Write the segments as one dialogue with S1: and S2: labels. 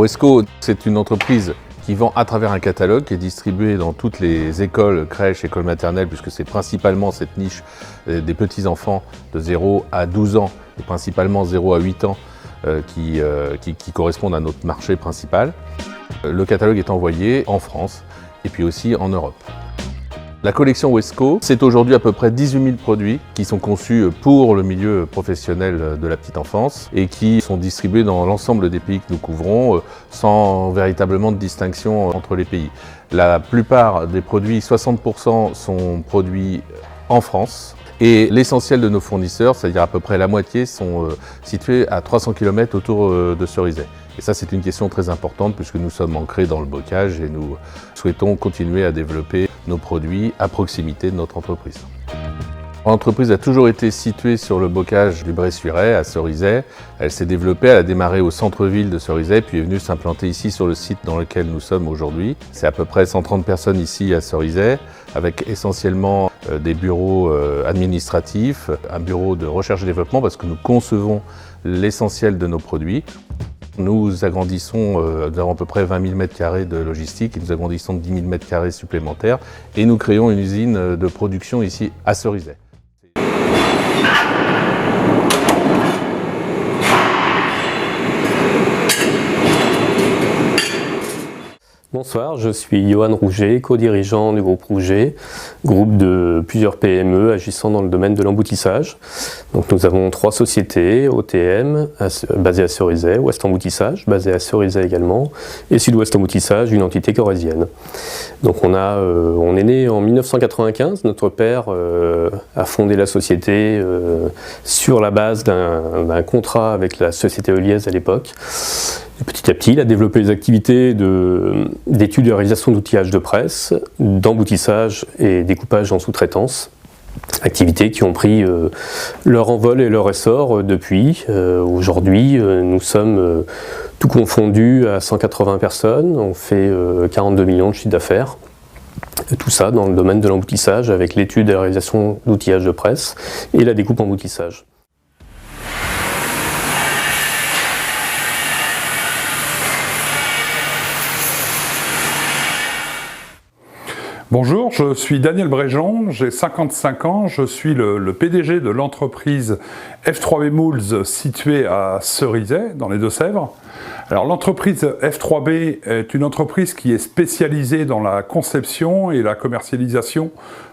S1: Wesco, c'est une entreprise qui vend à travers un catalogue qui est distribué dans toutes les écoles, crèches, écoles maternelles, puisque c'est principalement cette niche des petits-enfants de 0 à 12 ans, et principalement 0 à 8 ans, qui correspondent à notre marché principal. Le catalogue est envoyé en France et puis aussi en Europe. La collection Wesco, c'est aujourd'hui à peu près 18 000 produits qui sont conçus pour le milieu professionnel de la petite enfance et qui sont distribués dans l'ensemble des pays que nous couvrons sans véritablement de distinction entre les pays. La plupart des produits, 60%, sont produits en France. Et l'essentiel de nos fournisseurs, c'est-à-dire à peu près la moitié, sont situés à 300 km autour de Cerizay. Et ça, c'est une question très importante puisque nous sommes ancrés dans le bocage et nous souhaitons continuer à développer nos produits à proximité de notre entreprise. L'entreprise a toujours été située sur le bocage du Bray-sur-Ay, à Cerizay. Elle s'est développée, elle a démarré au centre-ville de Cerizay, puis est venue s'implanter ici sur le site dans lequel nous sommes aujourd'hui. C'est à peu près 130 personnes ici à Cerizay, avec essentiellement des bureaux administratifs, un bureau de recherche et développement, parce que nous concevons l'essentiel de nos produits. Nous agrandissons, nous avons à peu près 20 000 m² de logistique et nous agrandissons de 10 000 m² supplémentaires et nous créons une usine de production ici à Cerizay.
S2: Bonsoir, je suis Johan Rouget, co-dirigeant du groupe Rouget, groupe de plusieurs PME agissant dans le domaine de l'emboutissage. Donc nous avons 3 sociétés, OTM, basée à Cerizay, Ouest Emboutissage, basée à Cerizay également, et Sud-Ouest Emboutissage, une entité corrézienne. Donc on est né en 1995, notre père a fondé la société sur la base d'un contrat avec la société Heuliez à l'époque. Petit à petit, il a développé les activités d'études et réalisation d'outillage de presse, d'emboutissage et découpage en sous-traitance. Activités qui ont pris leur envol et leur essor depuis. Aujourd'hui, nous sommes tout confondus à 180 personnes, on fait 42 millions de chiffre d'affaires. Tout ça dans le domaine de l'emboutissage avec l'étude et la réalisation d'outillage de presse et la découpe emboutissage.
S3: Bonjour, je suis Daniel Bréjean, j'ai 55 ans, je suis le PDG de l'entreprise F3B Moules située à Cerizay, dans les Deux-Sèvres. Alors l'entreprise F3B est une entreprise qui est spécialisée dans la conception et la commercialisation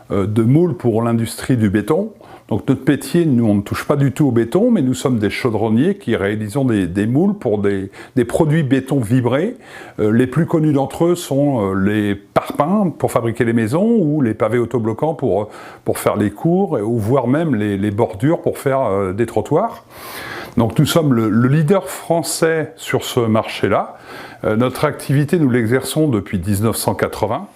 S3: de moules pour l'industrie du béton. Donc notre métier, nous on ne touche pas du tout au béton, mais nous sommes des chaudronniers qui réalisons des moules pour des produits béton vibrés. Les plus connus d'entre eux sont les parpaings pour fabriquer les maisons ou les pavés autobloquants pour faire les cours ou voire même les bordures pour faire des trottoirs. Donc nous sommes le leader français sur ce marché-là. Notre activité, nous l'exerçons depuis 1980.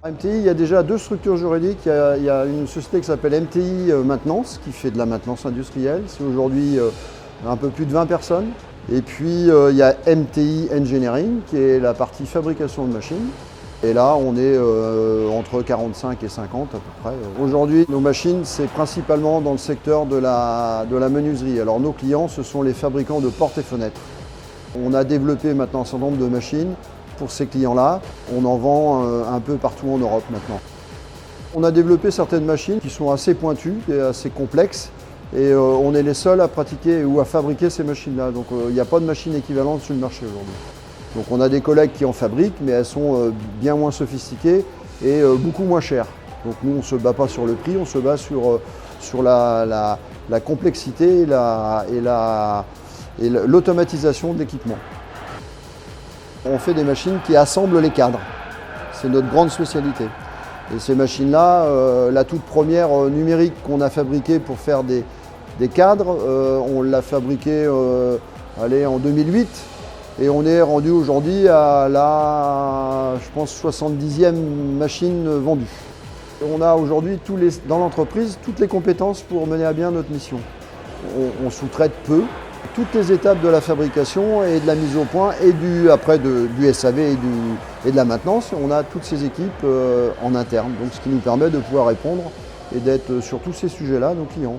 S4: MTI, il y a déjà 2 structures juridiques. Il y a une société qui s'appelle MTI Maintenance, qui fait de la maintenance industrielle. C'est aujourd'hui un peu plus de 20 personnes. Et puis il y a MTI Engineering, qui est la partie fabrication de machines. Et là, on est entre 45 et 50 à peu près. Aujourd'hui, nos machines, c'est principalement dans le secteur de la menuiserie. Alors nos clients, ce sont les fabricants de portes et fenêtres. On a développé maintenant un certain nombre de machines. Pour ces clients-là, on en vend un peu partout en Europe maintenant. On a développé certaines machines qui sont assez pointues et assez complexes et on est les seuls à pratiquer ou à fabriquer ces machines-là. Donc il n'y a pas de machine équivalente sur le marché aujourd'hui. Donc on a des collègues qui en fabriquent, mais elles sont bien moins sophistiquées et beaucoup moins chères. Donc nous on ne se bat pas sur le prix, on se bat sur la complexité et l'automatisation de l'équipement. On fait des machines qui assemblent les cadres. C'est notre grande spécialité. Et ces machines-là, la toute première numérique qu'on a fabriquée pour faire des cadres, on l'a fabriquée en 2008. Et on est rendu aujourd'hui à la, je pense, 70e machine vendue. On a aujourd'hui dans l'entreprise toutes les compétences pour mener à bien notre mission. On sous-traite peu, toutes les étapes de la fabrication et de la mise au point et après du SAV et de la maintenance. On a toutes ces équipes en interne, donc ce qui nous permet de pouvoir répondre et d'être sur tous ces sujets-là à nos clients.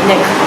S5: vinaigre.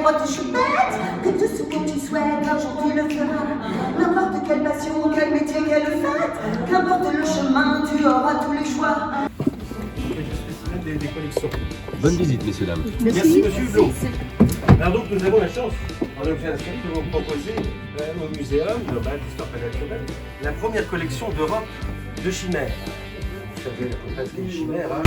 S6: Tu choupette, que tout ce que tu souhaites, un jour tu le feras. N'importe quelle passion, quel métier, quelle fête, qu'importe le chemin, tu auras tous les choix.
S7: Des collections.
S8: Bonne visite, messieurs, dames.
S7: Merci, monsieur Hublot. Alors donc, nous avons la chance, en objet inscrit, de vous proposer au Muséum global d'histoire naturelle la première collection d'Europe de chimères. Vous savez, la plupart des chimères.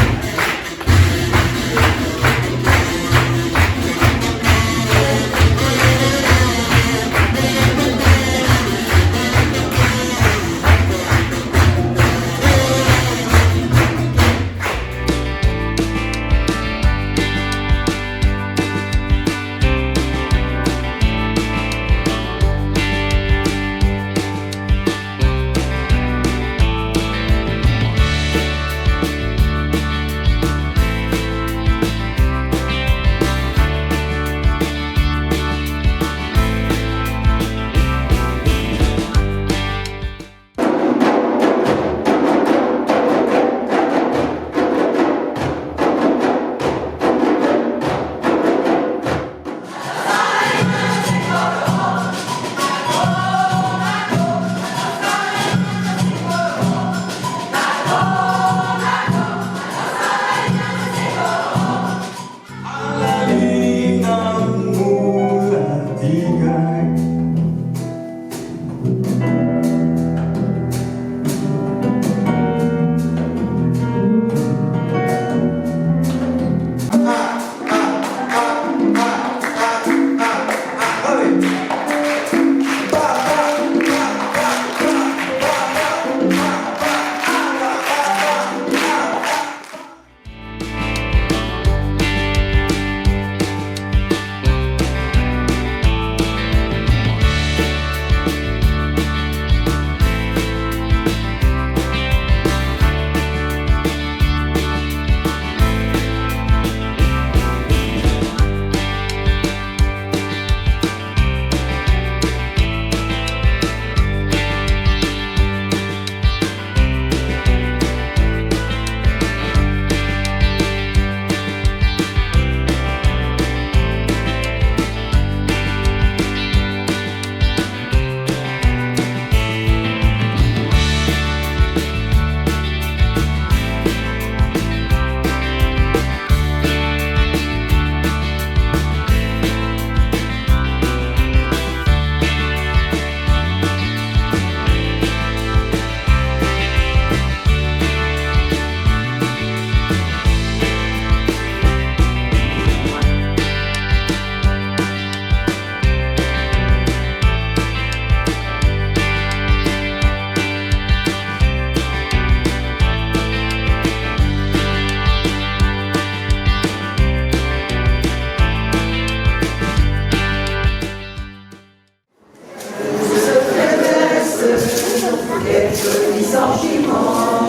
S6: quelques licenciements,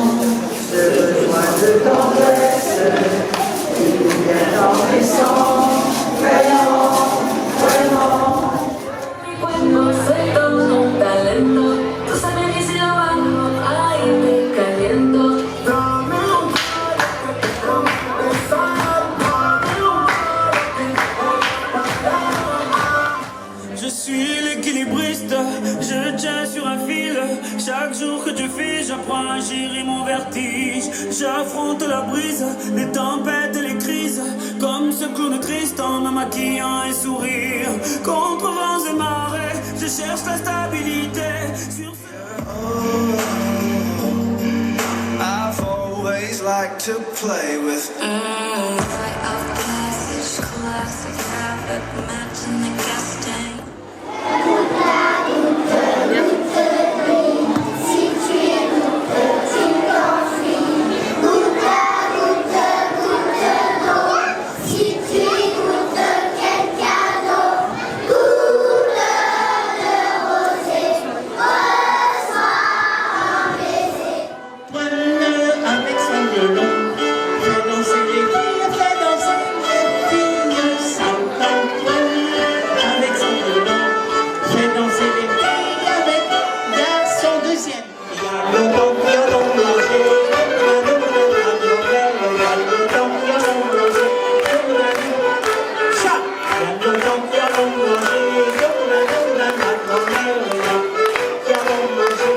S6: ce besoin de tendresse, il vient en naissant, vraiment, vraiment.
S5: Bueno, soy todo un talento, tú sabes que si lo bajo, ahí me caliento.
S8: Je suis l'équilibriste, je tiens sur un fil. Chaque jour que tu fais, j'apprends à gérer mon vertige. J'affronte la brise, les tempêtes et les crises, comme ce clown triste en me maquillant et sourire. Contre vents et marées, je cherche la stabilité. Sur
S9: I've always liked to play with.
S5: Rite of passage, classic habit, matching the gas tank.
S6: Avec son violon, fait danser les filles, fait danser les filles, Saint-Antoine. Avec son violon, fait danser les filles avec garçon deuxième. Il y a le temps qui a l'emblangé, il y a le temps qui a l'emblangé, ça, il y a le temps qui a l'emblangé, qui a l'emblangé.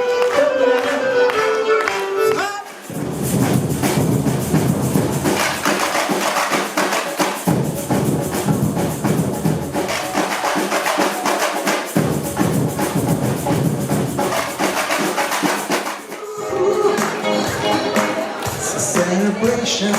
S9: It's a celebration.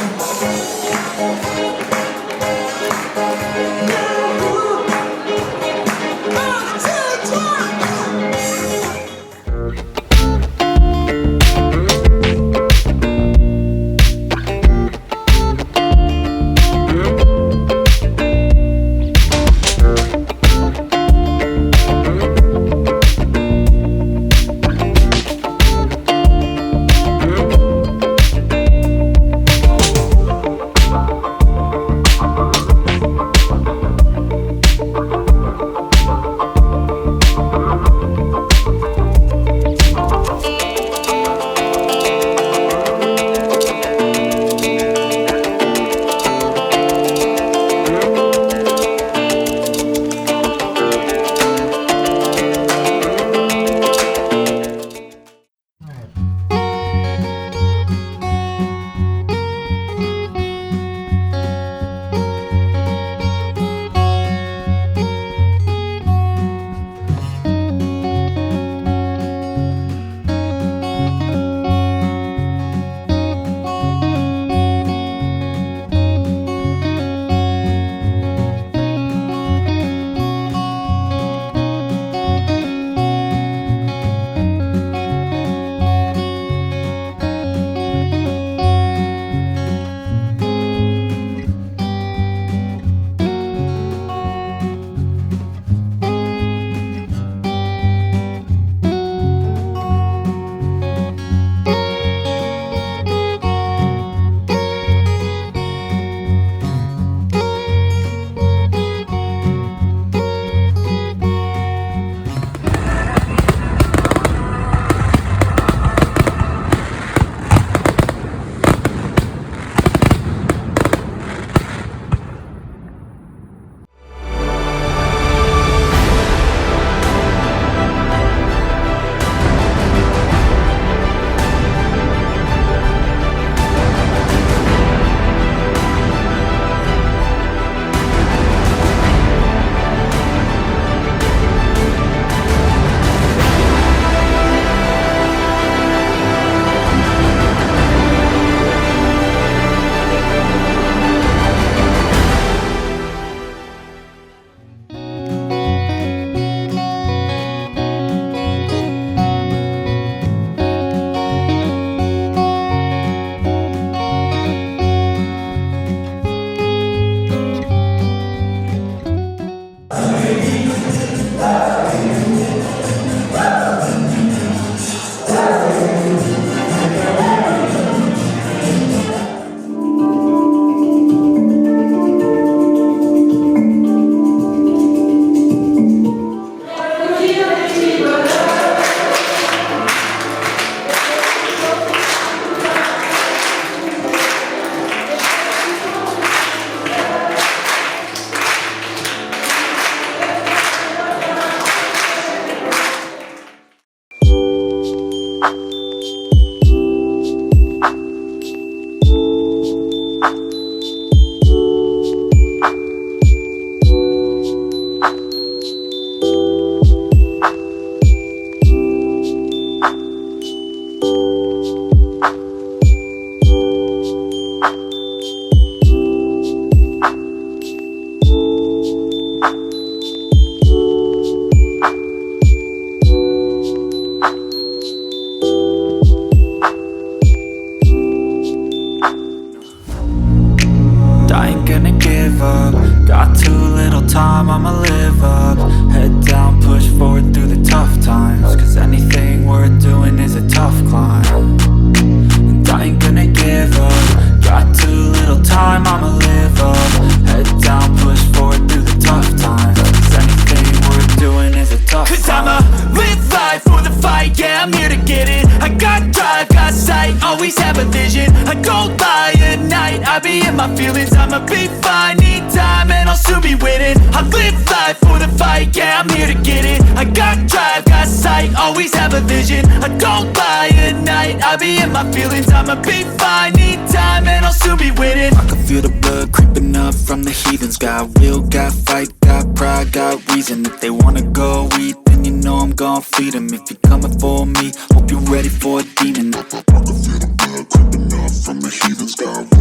S8: my feelings, I'ma be fine. Need time and I'll soon be winning. I live life for the fight, yeah, I'm here to get it. I got drive, got sight, always have a vision. I don't lie at night, I be in my feelings, I'ma be fine. Need time and I'll soon be winning.
S9: I can feel the blood creeping up from the heathens. Got will, got fight, got pride, got reason. If they wanna go eat, then you know I'm gon' feed them. If you're coming for me, hope you're ready for a demon. I can feel the blood creeping up from the heathens. Got